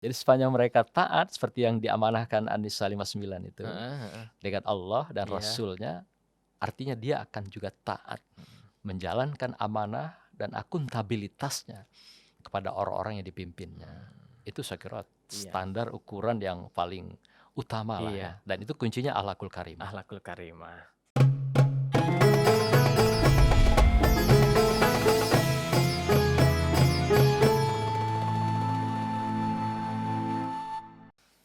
Jadi sepanjang mereka taat seperti yang diamanahkan An-Nisa 59 itu, Heeh heeh. dengan Allah dan Iya. Rasulnya, artinya dia akan juga taat, Mhm. menjalankan amanah dan akuntabilitasnya kepada orang-orang yang dipimpinnya. Mmm. Itu saya kira Iya standar ukuran yang paling utama lah ya, iya, dan itu kuncinya akhlakul karimah. akhlakul karimah.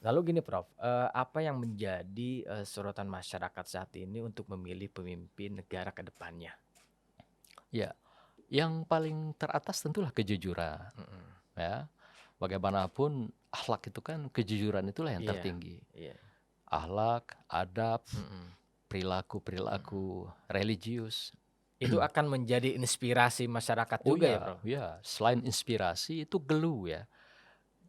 Lalu gini Prof, apa yang menjadi, sorotan masyarakat saat ini untuk memilih pemimpin negara ke depannya? Ya, yang paling teratas tentulah kejujuran, Mhm. ya. Bagaimanapun akhlak itu kan kejujuran itulah yang Iya tertinggi. iya. Akhlak, adab, Mhm mhm. perilaku-perilaku religius. Itu akan menjadi inspirasi masyarakat Oh juga ya ya, Prof? ya, selain inspirasi itu glue ya,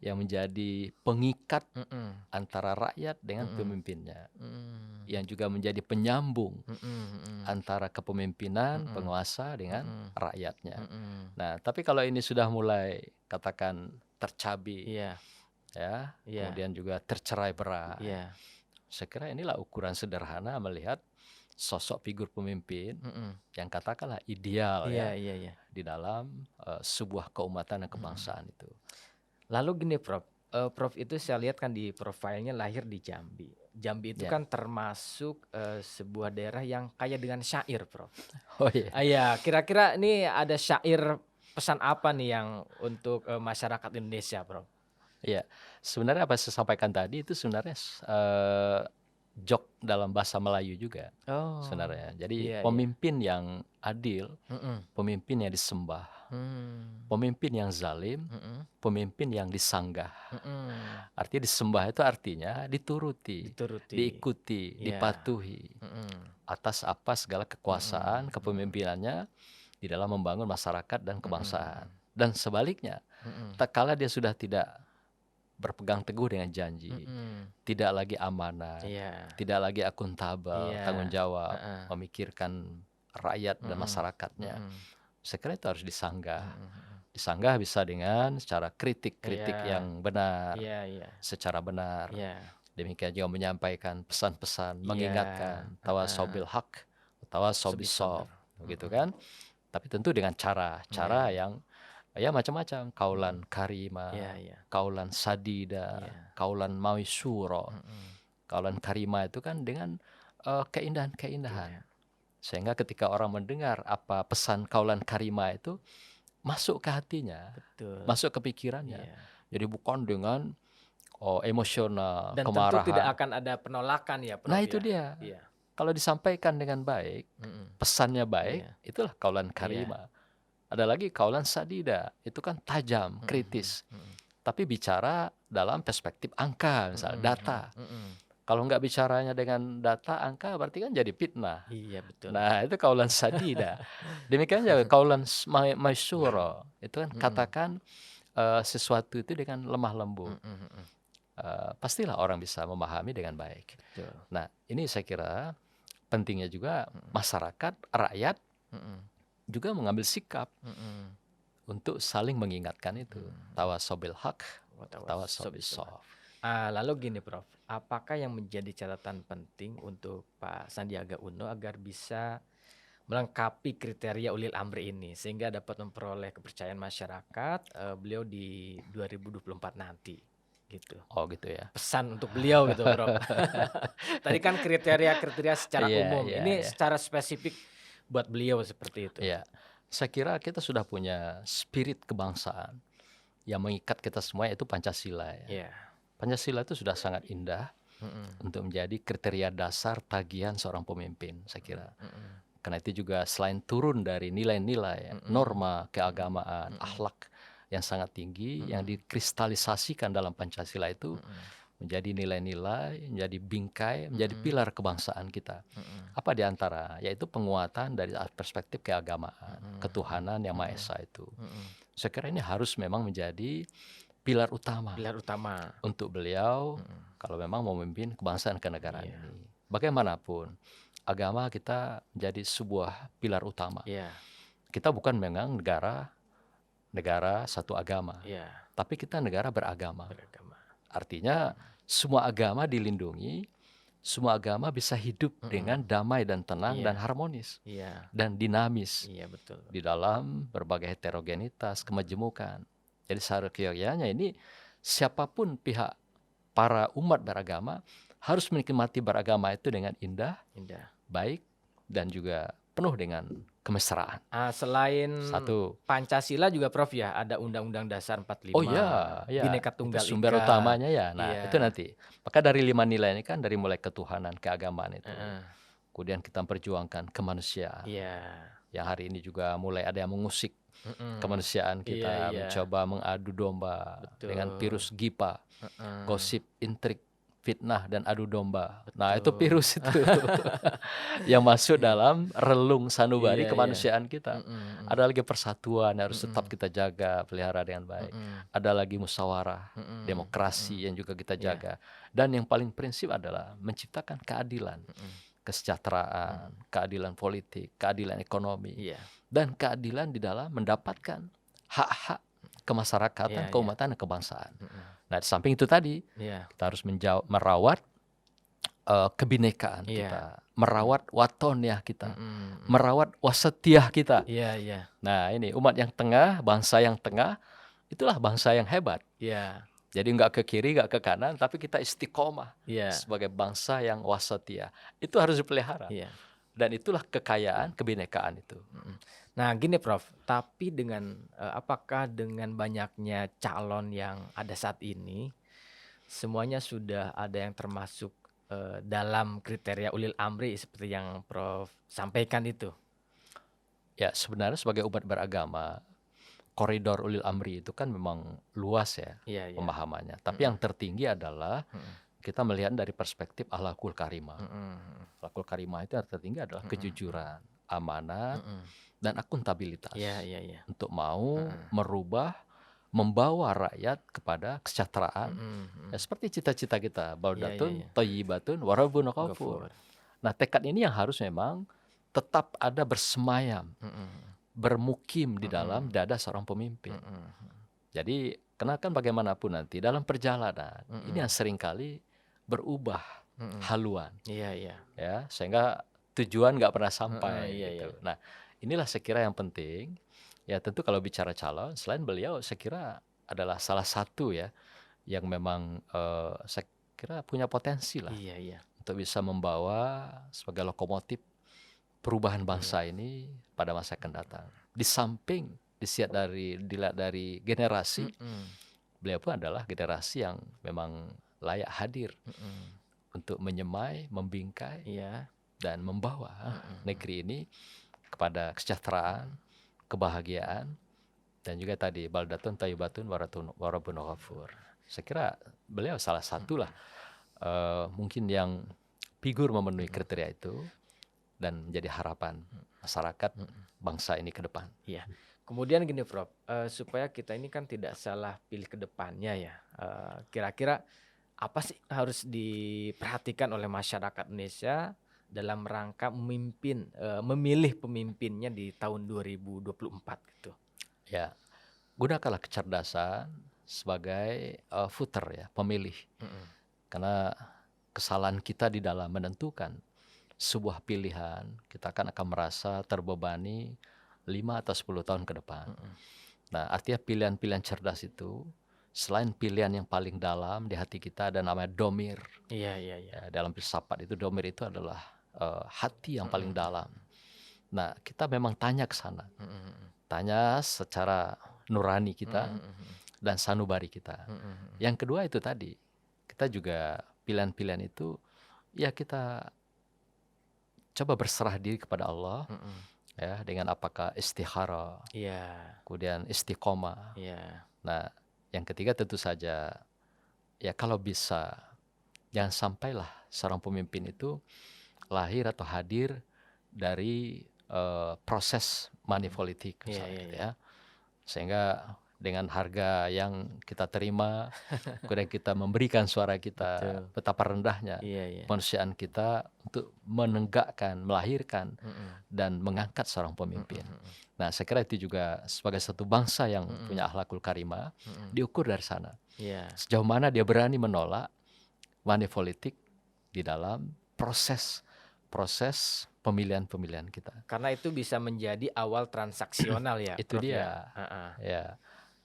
yang menjadi pengikat Mhm antara rakyat dengan mhm. pemimpinnya, Mmm. yang juga menjadi penyambung Mhm mhm. antara kepemimpinan Mhm penguasa dengan mhm rakyatnya. mhm. Nah, tapi kalau ini sudah mulai katakan tercabik Iya ya, iya kemudian juga tercerai-berai. iya. Saya kira inilah ukuran sederhana melihat sosok figur pemimpin Mhm. yang katakanlah ideal Iya ya iya iya. di dalam sebuah keumatan dan Mhm. kebangsaan itu. Lalu gini Prof, Prof itu saya lihat kan di profilnya lahir di Jambi. Jambi itu Ya. kan termasuk, sebuah daerah yang kaya dengan syair Prof. Oh iya. Iya, kira-kira ini ada syair pesan apa nih yang untuk, masyarakat Indonesia Prof? Iya, sebenarnya apa yang saya sampaikan tadi itu sebenarnya joke dalam bahasa Melayu juga Oh, sebenarnya. Jadi iya iya. pemimpin yang adil, Mhm. pemimpin yang disembah, Mmm. pemimpin yang zalim, Mhm pemimpin yang disanggah. mhm. Artinya disembah itu artinya dituruti, Dituruti. diikuti, Iya. dipatuhi Mhm. atas apa segala kekuasaan Mhm mhm. kepemimpinannya di dalam membangun masyarakat dan kebangsaan. Mhm. Dan sebaliknya, Mhm. tak kala dia sudah tidak berpegang teguh dengan janji, Mhm. tidak lagi amanat, Iya. tidak lagi akuntabel, tanggung Iya. jawab, Heeh. memikirkan rakyat dan Mhm masyarakatnya. mhm. Saya kira itu harus disanggah. Mhm mhm. Disanggah bisa dengan secara Iya kritik-kritik yang benar, iya iya secara benar. iya Demikian juga menyampaikan pesan-pesan, iya, mengingatkan, heeh, tawasobil hak, tawasobil Sobisober, sof, begitu mhm, kan? Tapi tentu dengan cara-cara iya yang ya macam-macam, mhm, kaulan iya karima, iya kaulan sadida, iya, kaulan mawisuro. mhm, Kaulan karima itu kan dengan keindahan-keindahan. iya, Sehingga ketika orang mendengar apa pesan kaulan karima itu masuk ke hatinya, betul, masuk ke pikirannya. iya, Jadi bukan dengan emosional, dan tentu tidak kemarahan. akan ada penolakan ya Nah Prof itu ya? dia. Iya, Kalau disampaikan dengan baik, mhm, pesannya baik, iya itulah kaulan iya, karima. Ada lagi kaulan sadida, itu kan tajam, mhm mhm kritis. mhm, Tapi bicara dalam perspektif angka, misalnya mhm data. mhm mhm, Kalau nggak bicaranya dengan data, angka berarti kan jadi fitnah. iya betul, Nah, itu kaulan sadida. Demikian juga kaulan maisuro, itu kan mhm, katakan sesuatu itu dengan lemah lembut. mhm mhm, Pastilah orang bisa memahami dengan baik. betul, Nah, ini saya kira pentingnya juga mhm masyarakat, rakyat mhm juga mengambil sikap mhm untuk saling mengingatkan itu. mhm, Tawasobil hak, tawasobil Sobisober. sof. Lalu gini Prof, apakah yang menjadi catatan penting untuk Pak Sandiaga Uno agar bisa melengkapi kriteria ulil amri ini sehingga dapat memperoleh kepercayaan masyarakat, beliau di 2024 nanti, gitu. Oh gitu ya. Pesan untuk beliau gitu Prof. Tadi kan kriteria-kriteria secara Iya, umum, iya, ini iya. secara spesifik buat beliau seperti itu. Iya. Saya kira kita sudah punya spirit kebangsaan yang mengikat kita semua yaitu Pancasila ya. Iya, Pancasila itu sudah sangat indah mhm untuk menjadi kriteria dasar tagihan seorang pemimpin, saya kira. mhm mhm Karena itu juga selain turun dari nilai-nilai, mhm norma, keagamaan, mhm akhlak yang sangat tinggi, yang mhm dikristalisasikan dalam Pancasila itu mhm menjadi nilai-nilai, menjadi bingkai, menjadi mhm pilar kebangsaan kita. mhm Apa di antara? Yaitu penguatan dari perspektif keagamaan, mhm ketuhanan yang Maha mhm Esa itu. mhm mhm. Saya kira ini harus memang menjadi pilar utama Pilar utama, untuk beliau mhm, kalau memang mau memimpin kebangsaan kenegaraan iya ini. Bagaimanapun, agama kita menjadi sebuah pilar utama. iya Kita bukan memang negara negara satu agama, iya, tapi kita negara beragama. beragama, Artinya semua agama dilindungi, semua agama bisa hidup dengan damai dan tenang dan Iya. harmonis Iya. dan dinamis Iya, betul. di dalam berbagai heterogenitas, kemajemukan. Jadi seyogyanya ini siapapun pihak para umat beragama harus menikmati beragama itu dengan indah, Indah. baik, dan juga penuh dengan kemesraan. Selain Satu. Pancasila juga Prof ya, ada Undang-Undang Dasar 45, Oh iya, Bhinneka itu Tunggal sumber Ika. utamanya ya. Nah, Iya. itu nanti. Maka dari 5 nilai ini kan dari mulai ketuhanan, keagamaan itu. Heeh. Kemudian kita perjuangkan kemanusiaan. Iya. Yang hari ini juga mulai ada yang mengusik Mm-mm. kemanusiaan kita, Iya. mencoba mengadu domba dengan Betul. virus GIPA, Heeh. gosip, intrik, fitnah, dan adu domba. Nah, itu Betul. virus itu yang masuk dalam relung sanubari Iya, iya. kemanusiaan kita. Mm-mm. Ada lagi persatuan harus tetap kita jaga, pelihara dengan baik. Mm-mm. Ada lagi musyawarah, Mm-mm. demokrasi yang juga kita Iya. jaga. Dan yang paling prinsip adalah menciptakan keadilan, kesejahteraan, keadilan politik, keadilan ekonomi, Iya. dan keadilan di dalam mendapatkan hak-hak kemasyarakatan, Iya, keumatan, dan kebangsaan. Mm-mm. Nah, di samping itu tadi, Iya. kita harus merawat kebinekaan Iya. kita, merawat watonya kita, Mm-mm. merawat wasatiyah kita. Iya, iya. Nah, ini umat yang tengah, bangsa yang tengah, itulah bangsa yang hebat. Iya. Jadi nggak ke kiri, nggak ke kanan, tapi kita istiqomah Iya. sebagai bangsa yang wasatiyah. Itu harus dipelihara. Iya. Dan itulah kekayaan kebinekaan itu. Nah, gini Prof, tapi dengan apakah dengan banyaknya calon yang ada saat ini, semuanya sudah ada yang termasuk dalam kriteria ulil amri seperti yang Prof sampaikan itu? Ya, sebenarnya sebagai umat beragama, koridor ulil amri itu kan memang luas ya Iya, iya. pemahamannya. Tapi yang tertinggi adalah kita melihat dari perspektif akhlakul karimah. Akhlakul karimah itu yang tertinggi adalah kejujuran, amanat, dan akuntabilitas. Iya, iya, iya. Untuk mau merubah, membawa rakyat kepada kesejahteraan. Ya, seperti cita-cita kita, baldatun, thayyibatun, warabun ghafur. Nah, tekad ini yang harus memang tetap ada bersemayam, bermukim di dalam dada seorang pemimpin. Jadi, karena kan bagaimanapun nanti dalam perjalanan, ini yang seringkali berubah haluan. Iya, iya. Ya, sehingga tujuan nggak pernah sampai Iya, gitu. iya. Nah, inilah saya kira yang penting. Ya, tentu kalau bicara calon, selain beliau saya kira adalah salah satu ya yang memang saya kira punya potensi lah Iya, iya. untuk bisa membawa sebagai lokomotif perubahan bangsa ini pada masa akan datang. Di samping dilihat dari generasi, beliau pun adalah generasi yang memang layak hadir untuk menyemai, membingkai, Iya. dan membawa negeri ini kepada kesejahteraan, kebahagiaan, dan juga tadi baldatun thayyibatun warabun ghafur. Saya kira beliau salah satu lah mungkin yang figur memenuhi kriteria itu dan menjadi harapan masyarakat bangsa ini ke depan. Iya. Kemudian gini Prof, supaya kita ini kan tidak salah pilih ke depannya ya. Kira-kira apa sih harus diperhatikan oleh masyarakat Indonesia dalam rangka memilih pemimpinnya di tahun 2024 gitu? Ya, gunakanlah kecerdasan sebagai voter ya, pemilih. Karena kesalahan kita di dalam menentukan sebuah pilihan, kita akan merasa terbebani 5 atau 10 tahun ke depan. Nah, artinya pilihan-pilihan cerdas itu, selain pilihan yang paling dalam di hati kita, ada namanya domir. Iya, iya, iya. Ya, dalam filsafat itu domir itu adalah hati yang paling dalam. Nah, kita memang tanya ke sana. Tanya secara nurani kita dan sanubari kita. Yang kedua itu tadi, kita juga pilihan-pilihan itu, ya kita coba berserah diri kepada Allah, ya, dengan apakah istikharah, kemudian istiqomah. Nah, yang ketiga tentu saja, ya kalau bisa, jangan sampailah seorang pemimpin itu lahir atau hadir dari proses money politik, misalnya, gitu ya. Sehingga dengan harga yang kita terima, kemudian kita memberikan suara kita, Betul. betapa rendahnya Iya, iya. kemanusiaan kita untuk menegakkan, melahirkan, Mm-mm. dan mengangkat seorang pemimpin. Mm-mm. Nah, saya kira itu juga sebagai satu bangsa yang Mm-mm. punya akhlakul karimah, Mm-mm. diukur dari sana. Iya. Sejauh mana dia berani menolak money politik di dalam proses pemilihan kita. Karena itu bisa menjadi awal transaksional ya, Itu Prof ya. dia. Ha-ha. Ya,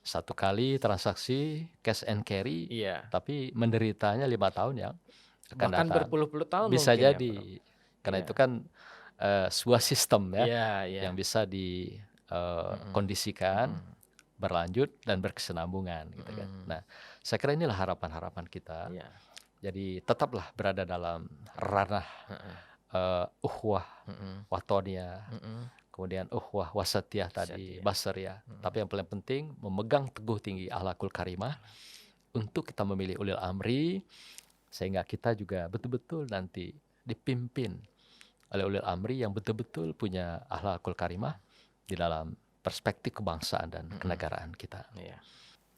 satu kali transaksi cash and carry, Iya. tapi menderitanya 5 tahun yang akan Bahkan datang. berpuluh-puluh tahun Bisa mungkin ya, jadi, Prof. karena Iya. itu kan sebuah sistem ya Iya, iya. yang bisa dikondisikan, berlanjut dan berkesinambungan gitu kan. Nah, saya kira inilah harapan-harapan kita. Iya. Jadi tetaplah berada dalam ranah uhwah watonia, kemudian uhwah wasatiyah tadi, Wasatiyah. basariyah. Tapi yang paling penting memegang teguh tinggi akhlakul karimah untuk kita memilih ulil amri, sehingga kita juga betul-betul nanti dipimpin oleh ulil amri yang betul-betul punya akhlakul karimah di dalam perspektif kebangsaan dan kenegaraan kita. Iya.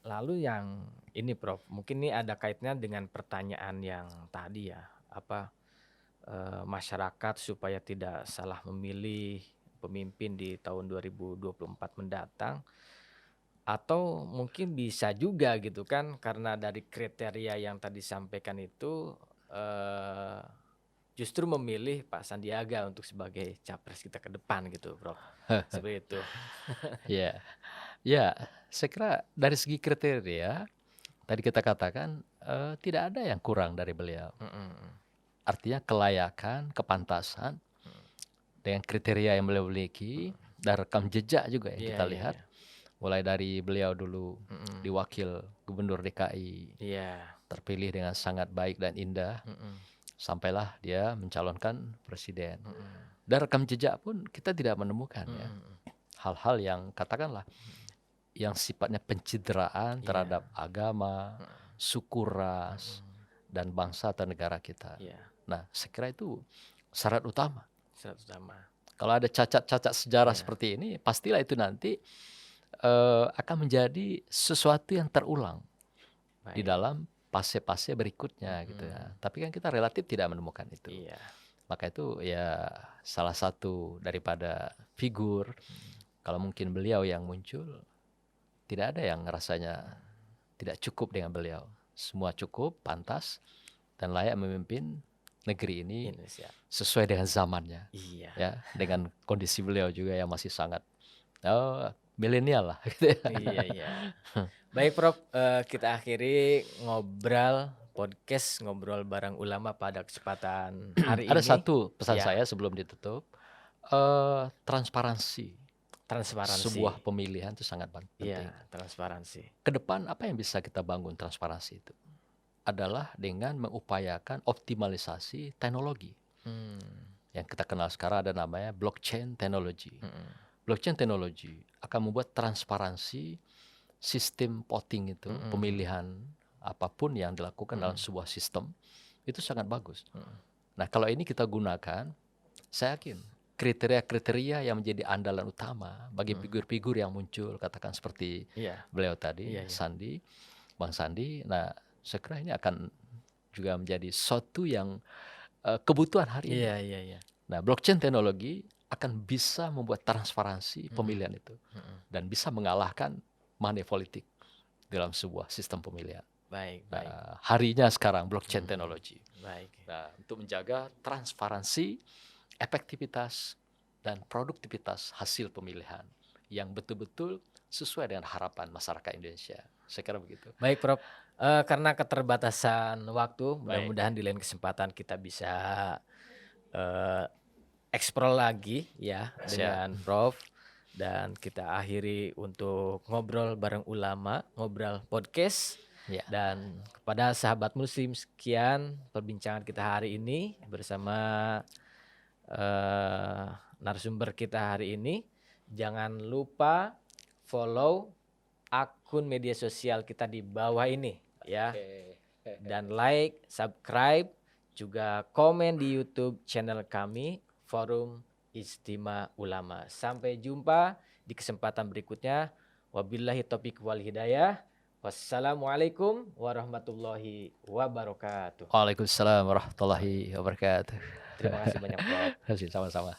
Lalu yang ini Prof, mungkin ini ada kaitannya dengan pertanyaan yang tadi ya, apa masyarakat supaya tidak salah memilih pemimpin di tahun 2024 mendatang, atau mungkin bisa juga gitu kan, karena dari kriteria yang tadi sampaikan itu justru memilih Pak Sandiaga untuk sebagai capres kita ke depan gitu, Prof. Seperti itu. Ya, ya, saya kira dari segi kriteria tadi kita katakan tidak ada yang kurang dari beliau. Artinya kelayakan, kepantasan dengan kriteria yang beliau miliki dan rekam jejak juga yang kita lihat. Mulai dari beliau dulu di wakil gubernur DKI, terpilih dengan sangat baik dan indah, sampailah dia mencalonkan presiden. Dan rekam jejak pun kita tidak menemukan ya hal-hal yang katakanlah yang sifatnya pencitraan terhadap agama, suku, ras, dan bangsa atau negara kita. Nah, saya kira itu syarat utama. Kalau ada cacat-cacat sejarah seperti ini, pastilah itu nanti akan menjadi sesuatu yang terulang di dalam fase-fase berikutnya gitu ya. Tapi kan kita relatif tidak menemukan itu. Maka itu ya salah satu daripada figur, kalau mungkin beliau yang muncul, tidak ada yang rasanya tidak cukup dengan beliau. Semua cukup, pantas, dan layak memimpin negeri ini sesuai dengan zamannya. Ya, dengan kondisi beliau juga yang masih sangat milenial lah gitu ya. Iya. Baik Prof, kita akhiri podcast ngobrol bareng ulama pada kesempatan hari ini. Ada satu pesan saya sebelum ditutup, transparansi. Sebuah pemilihan itu sangat penting. Iya, transparansi. Kedepan apa yang bisa kita bangun transparansi itu? Adalah dengan mengupayakan optimalisasi teknologi. Yang kita kenal sekarang ada namanya blockchain technology. Blockchain technology akan membuat transparansi sistem voting itu, pemilihan apapun yang dilakukan dalam sebuah sistem, itu sangat bagus. Nah, kalau ini kita gunakan, saya yakin kriteria-kriteria yang menjadi andalan utama bagi figur-figur yang muncul, katakan seperti beliau tadi, Sandi, Bang Sandi. Nah, saya kira ini akan juga menjadi sesuatu yang kebutuhan hari ini. Nah, blockchain teknologi akan bisa membuat transparansi pemilihan itu dan bisa mengalahkan money politik dalam sebuah sistem pemilihan. Baik. Harinya sekarang blockchain teknologi. Baik. Nah, untuk menjaga transparansi, efektivitas, dan produktivitas hasil pemilihan yang betul-betul sesuai dengan harapan masyarakat Indonesia. Saya kira begitu. Baik, Prof. Karena keterbatasan waktu, mudah-mudahan di lain kesempatan kita bisa eksplor lagi ya dengan Prof. Dan kita akhiri untuk ngobrol bareng ulama, ngobrol podcast. Dan kepada sahabat muslim, sekian perbincangan kita hari ini bersama narasumber kita hari ini. Jangan lupa follow akun media sosial kita di bawah ini ya. Dan like, subscribe, juga komen di YouTube channel kami Forum Ijtima Ulama. Sampai jumpa di kesempatan berikutnya. Wabillahi taufiq wal hidayah. Wassalamualaikum warahmatullahi wabarakatuh. Waalaikumsalam warahmatullahi wabarakatuh. Terima kasih banyak, Prof. Terima kasih sama-sama.